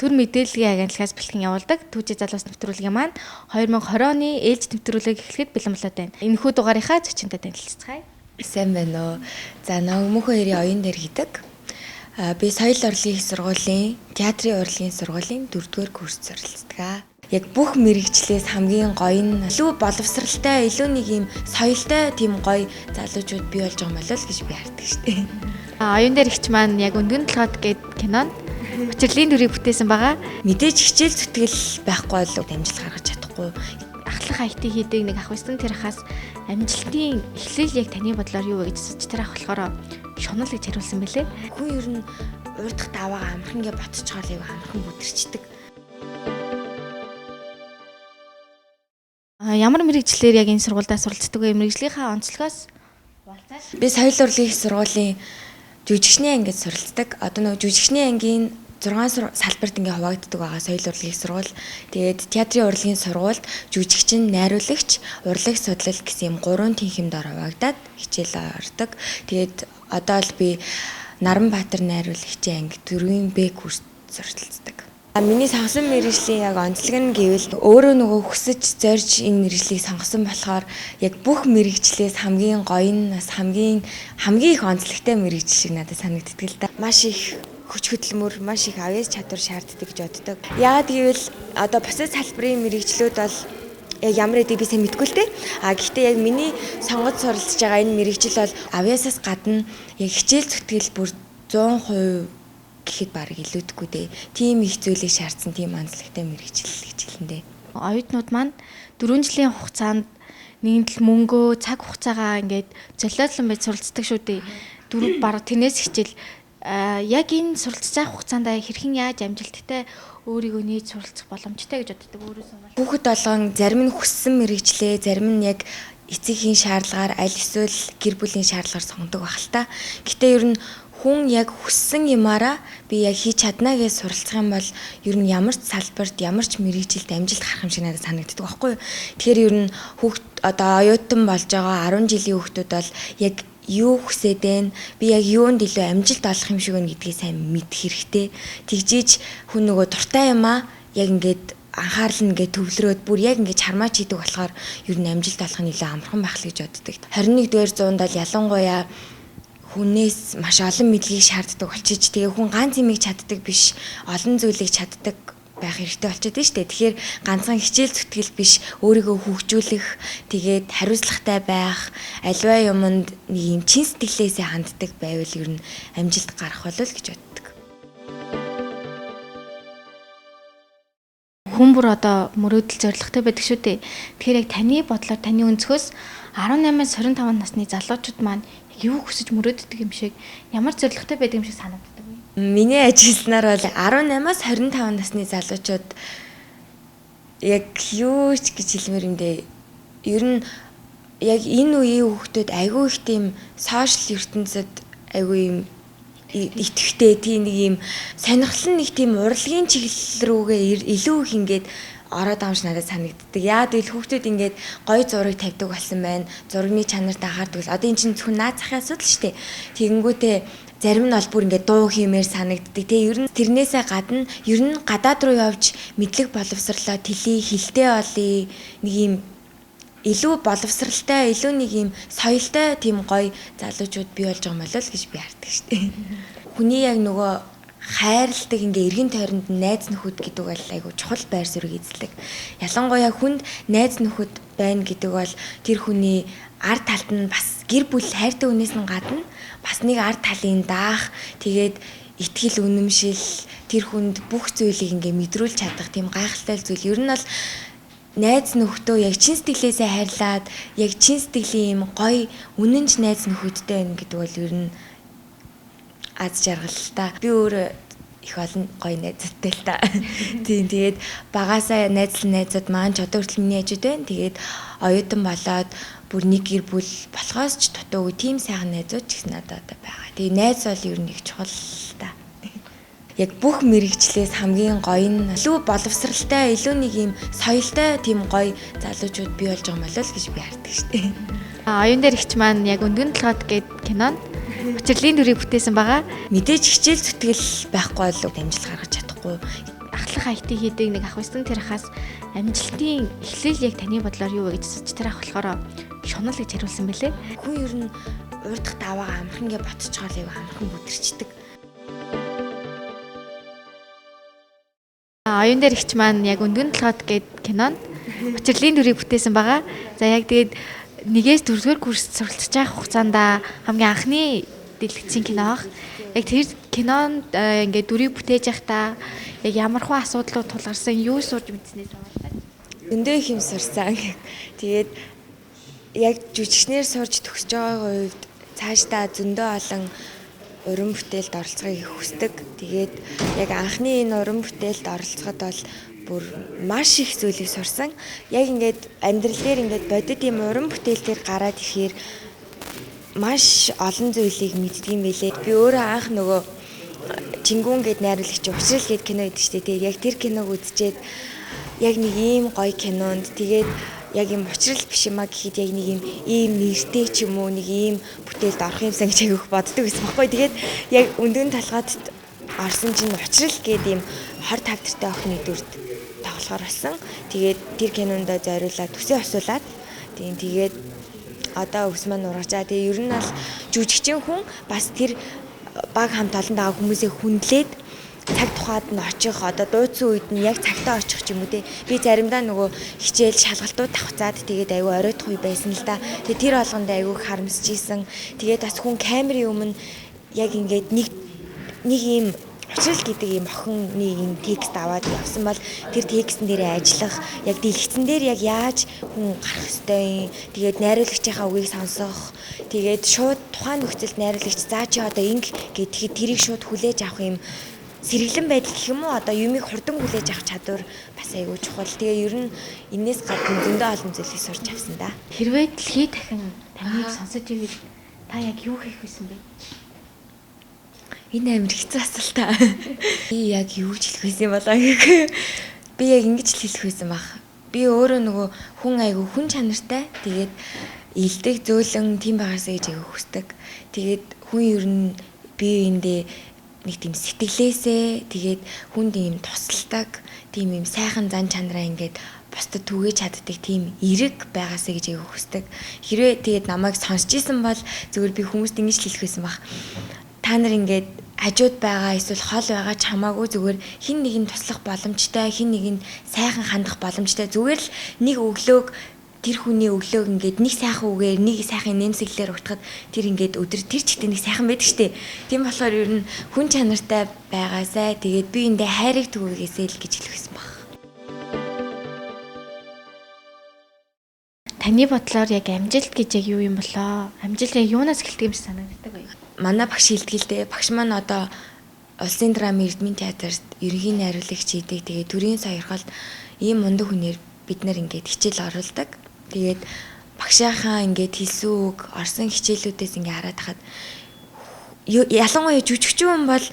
төр мэдээллийн агентлагаас бэлтгэн явуулдаг түүжи залуус нэвтрүүлгийн маань 2020 оны ээлж нэвтрүүлэг эхлэхэд бэлэн болоод байна. Энэхүү дугаарынхаа зочинтой танилццгаая. Сайн байна уу? За нөгөөх хоёрын оюун дээр хийдэг. Би соёл урлагийн их сургуулийн театрын урлагийн сургуулийн 4-р курс зорилцдог. Яг бүх мэрэгчлээс хамгийн гоё нь илүү боловсралтай, илүү нэг юм соёлтой тийм гоё залуучууд бий болж байгаа юм болол гэж би хардаг шүү дээ. Оюун дээр ихч маань яг өндгөн толгойд гээд кинонд хүчирлийн дүрийг бүтээсэн байгаа. Мэдээж хичээл зүтгэл байхгүй бол амжилт гаргаж чадахгүй. Ахлах IT хийдэг нэг ах байсан тэр хаас амжилтын эхлэл яг таны бодлоор юу вэ гэж асууж тэр ах болохоор шунал гэж хариулсан байлээ. Хүн ер нь урдах даваа амархан гэ ботцоогоо яг амархан бүдэрчдэг. Ямар мэрэгчлэр яг энэ сургуультай суралцдаг вэ? Мэрэгжлийнхаа онцлогоос би соёл урлагийн их сургуулийн жүжигчний ангид суралцдаг. Одоо нөгөө жүжигчний ангийн 6 салбарт ингээ хуваагддаг байгаа соёл урлагийн сургууль. Тэгээд театрын урлагийн сургуульд жүжигчин, найруулагч, урлаг судлал гэсэн юм 3 тэнхимд хуваагдаад хичээл ордог. Тэгээд одоо л би Наранбаатар найруулагчийн анги 4-ийн Б курст суралцдаг. Миний сонгосон мэргэжлийн яг онцлог нь гэвэл өөрөө нөгөө хүсэж зорж энэ мэргэжлийг сонгосон болохоор яг бүх мэргэжлээс хамгийн гоё нь бас хамгийн их онцлогтой мэргэжил шиг надад санагддаг л да. Маш их хүч хөдөлмөр, маш их авьяас чадвар шаарддаг гэж боддог. Яагаад гэвэл одоо бусад салбарын мэргэжлүүд бол яг ямар эдийг би сайн мэдгүй л дээ. Гэхдээ яг миний сонгож суралцж байгаа энэ мэргэжил бол авьяасаас гадна яг хичээл зүтгэл бүр 100% гэхэд баг илүүдгүй дээ. Тийм их зүйлийг шаардсан тийм онцлогтой мэргэжил гэж хэлэндээ. Оюутнууд маань 4 жилийн хугацаанд нэгэнт мөнгөө, цаг хугацаагаа ингээд золиодлон байж суралцдаг шүү дээ. 4 баг тэрнээс хичээл яг энэ суралцж байгаа хугацаанд хэрхэн яаж амжилттай өөрийгөө нээж суралцах боломжтой гэж боддог өөрөөсөө бол. Хүүхэд болгон зарим нь хүссэн мэргэжлээ, зарим нь яг эцгийн шаардлагаар аль эсвэл гэр бүлийн шаардлагаар сонгодог байх л та. Гэтэ ер нь хүн яг хүссэн юмараа би яг хийж чадна гэж суралцах юм бол ер нь ямар ч салбарт ямар ч мэргэжилд амжилт гарах юм шиг надад санагддаг байхгүй юу. Тэгэхээр ер нь хүүхд одоо оюутан болж байгаа 10 жилийн хүүхдүүд бол яг юу хүсээд байна, би яг юунд илүү амжилт олох юм шиг байна гэдгийг сайн мэдэх хэрэгтэй. Тэгжиж хүн нөгөө дуртай юмаа яг ингээд анхаарал нь ингээд төвлөрөөд бүр яг ингээд чармаач хийдэг болохоор ер нь амжилт олох нь илүү амархан байх л гэж боддог. 21-р зуунд бол ялангуяа хүнээс маш олон мэдлэгийг шаарддаг болчих. Тэгээ хүн ганц юмыг чаддаг биш, олон зүйлийг чаддаг байх хэрэгтэй болчиход байна шүү дээ. Тэгэхээр ганцхан хичээл зүтгэл биш, өөрийгөө хөгжүүлэх, тэгээд хариуцлагатай байх, аливаа юмд нэг юм чин сэтгэлээсээ ханддаг байвал ер нь амжилт гарах болов гэж боддог. Хүн бүр одоо мөрөөдөл зоригтой байдаг шүү дээ. Тэгэхээр яг таны бодлоор таны өнцгөөс 18-аас 25 насны залуучууд маань юу хүсэж мөрөөддөг юм шиг ямар зоригтой байдаг юм шиг санагддаг вэ? Миний ажилласнаар бол 18-аас 25 насны залуучууд яг юу ч гэж хэлмээр юм дээ. Ер нь яг энэ үеийн хүүхдүүд айгүй их тийм сошиал ертөнцид айгүй юм итгэвтэй тийм нэг юм сонирхол нэг тийм урлагийн чиглэл рүүгээ илүү их ингээд ороод амш надад санагддаг. Яад ил хүүхдүүд ингээд гоё зураг тавьдаг болсон байна. Зургийн чанарт анхаардаг. Одоо эн чинь зөвхөн наад захын асуудал шүү дээ. Тэгэнгүүтээ зарим нь бол бүр ингээд дуу хиймээр санагддаг. Тэгээ ер нь тэрнээсээ гадна ер нь гадаад руу явж мэдлэг боловсрлоо тэлий, хилтэй олъё. Нэг юм илүү боловсралтай, илүү нэг юм соёлтой тийм гоё залуучууд бий болж байгаа юм болол гэж би хардаг шүү дээ. Хүний яг нөгөө хайрладаг ингээ эргэн тойронд найз нөхөд гэдэг бол айгу чухал байр суурийг эзэлдэг. Ялангуяа хүнд найз нөхөд байна гэдэг бол тэр хүний ард талд нь бас гэр бүл хайртай хүнээс нь гадна бас нэг ард талын даах, тэгээд итгэл үнэмшил тэр хүнд бүх зүйлийг ингээ мэдрүүлж чадах тийм гайхалтай зүйл. Ер нь бол найз нөхдөө яг чин сэтгэлээсээ хайрлаад яг чин сэтгэлийн юм гоё үнэнч найз нөхөдтэй байна гэдэг бол ер нь аз жаргалтай. Би өөр их олон гоё найзтай л та. Тийм тэгээд багасаа найзууд маань ч одоо хүртэл миний хажууд байна. Тэгээд оюутан болоод бүр нэг гэр бүл болохоос ч дутуугүй тийм сайхан найзууд ч гэсэн надад одоо байгаа. Тэгээд найз бол ер нь их чухал та. Яг бүх мэрэгчлээс хамгийн гоё нь илүү боловсралтай, илүү нэг юм соёлтой тийм гоё залуучууд бий болж байгаа юм болол гэж би хардаг шүү дээ. Оюун дээр ихч маань яг өндгөн толгойд гээд кинонд хүчирлийн дүрийг бүтээсэн байгаа. Мэдээж хичээл зүтгэл байхгүй бол амжилт гаргаж чадахгүй. ахлах IT хийдэг нэг ах устан тэр хаас амжилтын эхлэл яг таны бодлоор юу вэ гэж асууж тэр ах болохоор шунал гэж хариулсан байлээ. Хүн ер нь урдах даваагаа амархан гээ ботцоогоо яг амархан бүдэрчдэг. Оюун дээр ихч маань яг өндгөн толгойд гээд кинонд учирлын дүрийг бүтээсэн байгаа. За яг тэгээд 1-4 дугаар курст суралцж байгаа хугацаанд хамгийн анхны дэлгэцийн кино ах. Яг тэр кинонд ингээд дүрийг бүтээж байхдаа яг ямар хөө асуудлууд тулгарсан, юу сурж мэдснээс хамаардаг. Өндөө их юм сурсан. Тэгээд яг жүжигчнэр сурж төгсөж байгаа үед цаашдаа зөндөө олон уран бүтээлд оролцохыг хүсдэг. Тэгээд яг анхны энэ уран бүтээлд оролцоход бол бүр маш их зүйлийг сурсан. Яг ингээд амьдрал дээр ингээд бодит юм уран бүтээл дээр гараад ирэхээр маш олон зүйлийг мэддэг юм билээ. Би өөрөө анх нөгөө Чингүн гээд найруулагч Учрал гээд кино гэдэг чинь тэгээд яг тэр киног үзчихэд яг нэг ийм гоё кинонд тэгээд яг юм Учрал биш юмаа гэхэд яг нэг ийм нэртэй ч юм уу нэг ийм бүтээлд орох юмсан гэж айгүйх боддог байсан байхгүй. Тэгээд яг өндгөн толгойд орсон чинь Учрал гээд ийм хор тавтартай охины дүрд тоглохоор болсон. Тэгээд тэр кинонд зориулаад төсөө осуулаад тэгээд одоо өвс маань ургажаа. Тэгээ ер нь бол жүжигчин хүн бас тэр баг хамт олон байгаа хүмүүсээ хүндлээд цаг тухайд нь очих одоо дууцсан үед нь яг цагтаа очих ч юм уу те. Би заримдаа нөгөө хичээл шалгалтууд давхцаад тэгээд айгүй оройтох үе байсан л да. Тэгээд тэр болгонд айгүй харамсаж исэн. Тэгээд бас хүн камерын өмнө яг ингээд нэг ийм Учрал гэдэг ийм охины ийм текст аваад явсан бол тэр текстэн дээр ажиллах яг дэлгэцэн дээр яг яаж хүн гарах ёстой юм. Тэгээд найруулагчийнхаа үгийг сонсох. Тэгээд шууд тухайн нөхцөлд найруулагч заа чи одоо инг гэдгийг тэрийг шууд хүлээж авах юм сэргэлэн байдал гэх юм уу одоо юмыг хурдан хүлээж авах чадвар бас айгүй чухал. Тэгээ ер нь энэс гадна зөндөө олон зүйлийг сурч авсан да. Хэрвээ дэлхий дахин таныг сонсож ивэл та яг юу хийх вэсэн бэ? Энэ амар хэцүү асуулт та. Би яг юу ч хэлэх байсан болоо гэх. Би яг ингэж л хэлэх байсан баг. Би өөрөө нөгөө хүн айгүй хүн чанартай. Тэгээд илдэг зөөлөн тийм байгаасаа гэж айгүй хүсдэг. Тэгээд хүн ер нь биеиндээ нэг тийм сэтгэлээсээ тэгээд хүнд ийм тусалдаг, тийм ийм сайхан зан чанараа ингээд бусдад түгээж чаддаг тийм эрэг байгаасаа гэж айгүй хүсдэг. Хэрвээ тэгээд намайг сонсч исэн бол зөвхөн би хүмүүст ингэж хэлэх байсан баг. Та нар ингээд хажууд байгаа эсвэл хол байгаа ч хамаагүй зүгээр хин нэг нь туслах боломжтой, хин нэг нь сайхан хандах боломжтой. Зүгээр л нэг өглөөг тэр хүний өглөөг ингээд нэг сайхан үгээр нэг сайхан нэмсэглэлээр утгахад тэр ингээд өдөр тэр чигтээ нэг сайхан байдаг штеп. Тийм болохоор ер нь хүн чанартай байгаасай. Тэгээд би эндээ хайрыг түгээгээсэй л гэж хэлэх байсан баг. Таны бодлоор яг амжилт гэж яг юу юм болоо? Амжилт яг юунаас эхэлдэг юм шиг санагддаг вэ? Манай багш хэлдэгтэй. Багш маань одоо Улсын драмын Эрдмийн театрт ерөнхий найруулагч хийдэг. Тэгээд төрийн сойрхолд ийм мундаг хүнээр бид нар ингээд хичээл оруулдаг. Тэгээд багшаахаа ингээд хэлсэн үг, орсон хичээлүүдээс ингээд хараад хахад ялангуяа жүжигчин хүн бол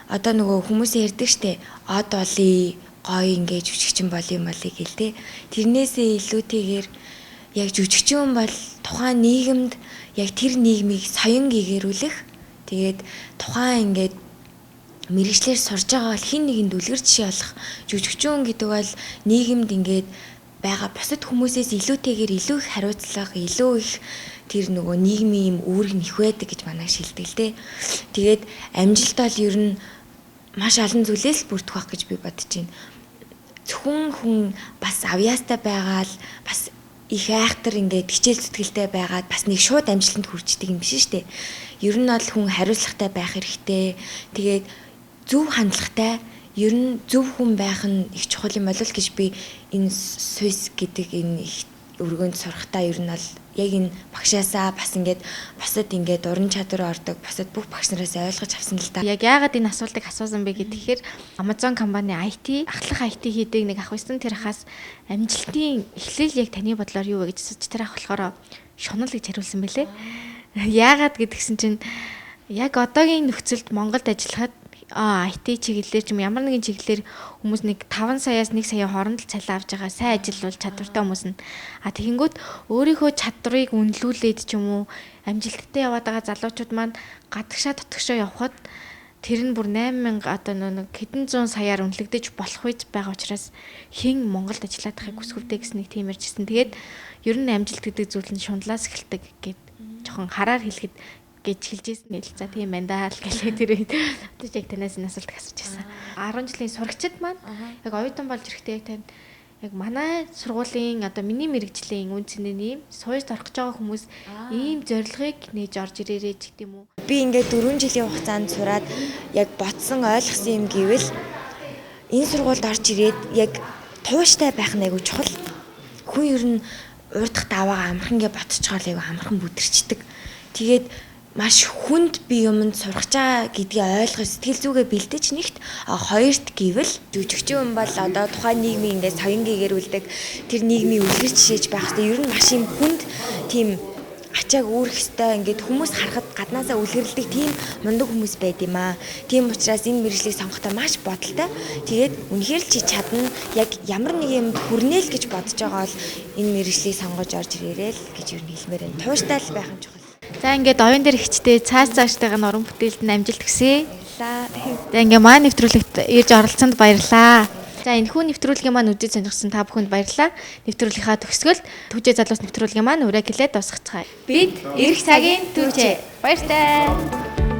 одоо нөгөө хүмүүсээ ярьдаг штэ. Од болий, гоё ингээд жүжигчин болий молыг гэлтэй. Тэрнээсээ илүүтэйгээр яг жүжигчин хүн бол тухайн нийгэмд яг тэр нийгмийг соён гээгэрүүлэх. Тэгээд тухайн ингээд мэрэгчлэр сурж байгаа бол хин нэгэнд үлгэр жишээ болох жүжигчин гэдэг бол нийгэмд ингээд байгаа бусад хүмүүсээс илүүтэйгээр илүү их хариуцлага, илүү их тэр нөгөө нийгмийн юм үүрэг нэх байдаг гэж манай шилдэг л дээ. Тэгээд амжилт бол ер нь маш олон зүйлээс бүрдэх байх гэж би бодож байна. Зөвхөн хүн бас авьяастай байгаал бас их айхтар ингээд хичээл зүтгэлтэй байгаад бас нэг шууд амжилтанд хүрчдэг юм биш шүү дээ. Ер нь бол хүн хариуцлагатай байх хэрэгтэй. Тэгээд зөв хандлагатай, ер нь зөв хүн байх нь их чухал юм болов гэж би энэ Swiss гэдэг энэ их өргөнд сурахтаа ер нь бол яг энэ багшаасаа бас ингээд босод ингээд уран чадвар ордог, босод бүх багш нараас ойлгож авсан л да. Яг яагаад энэ асуултыг асуусан бэ гэхээр Amazon компани IT, ахлах IT хийдэг нэг ах байсан тэр ахаас амжилтын эхлэл яг таны бодлоор юу вэ гэж асууж тэр ах болохоор шунал гэж хариулсан байлээ. Яагаад гэдгсэн чинь яг одоогийн нөхцөлд Монголд ажиллахад IT чиглэлээр ч юм ямар нэгэн чиглэлээр хүмүүс нэг 5 саяас 1 сая хооронд л цалин авч байгаа сайн ажиллавал чадвартай хүмүүс нь тэгэнгүүт өөрийнхөө чадварыг үнэлүүлээд ч юм уу амжилттай яваад байгаа залуучууд маань гадагшаа дотгошоо явхад тэр нь бүр 8000 одоо нэг хэдэн зуун саяар үнэлэгдэж болох үед байгаа учраас хэн Монголд ажиллаад байхыг хүсвэвдэ гэсэн нэг тийм ярьжсэн. Тэгээд ер нь амжилт гэдэг зүйл нь шундлаас эхэлдэг гэд жоохон хараар хэлэхэд гэж хэлж ирсэн л за тийм байна даа л гэлээ тэр одоо яг танаас энэ асуулт асууж байсан. 10 жилийн сурагчид маань яг оюутан болж ирэхдээ яг тань яг манай сургуулийн одоо миний мэрэгжлийн үн цэнэний сууж орох гэж байгаа хүмүүс ийм зорилгыг нээж орж ирээрэй гэдэг юм уу? Би ингээд 4 жилийн хугацаанд сураад яг ботсон ойлгосон юм гэвэл энэ сургуульд орж ирээд яг тууштай байх нь айгүй чухал. Хүн ер нь урдах даваагаа амархан ингээд ботцоогоор айгүй амархан бүдэрчдэг. Тэгээд маш хүнд би юмд сурах чаа гэдгийг ойлгох сэтгэл зүгээ бэлдэж нэгт хоёрт гэвэл жүжигчин хүн бол одоо тухайн нийгмийн ингээд соён гээгэрүүлдэг тэр нийгмийн үлгэр жишээж байх хэрэгтэй. Ер нь маш юм хүнд тийм ачааг үүрэх хэвээр ингээд хүмүүс харахад гаднаасаа үлгэрлдэг тийм мундаг хүмүүс байд юм аа. Тийм учраас энэ мэргэжлийг сонгохдоо маш бодолтой. Тэгээд үнэхээр л чи чадна яг ямар нэг юмд хүрнэ л гэж бодож байгаа бол энэ мэргэжлийг сонгож орж ирээрэй л гэж юу хэлмээр байна. Тууштай л байх юм чухал. За ингээд оюун дээр ихчтэй цаашдаагаа нь уран бүтээлд нь амжилт хүсье. За ингээд маань нэвтрүүлэгт ирж оролцсонд баярлалаа. За энэ хүн нэвтрүүлгийн маань үзэж сонирхсан та бүхэнд баярлалаа. Нэвтрүүлгийнхаа төгсгөл Түвжээ залуус нэвтрүүлгийн маань үрээ хэлээд дуусгацгаая. Бид эх цагийн Түвжээ. Баяртай.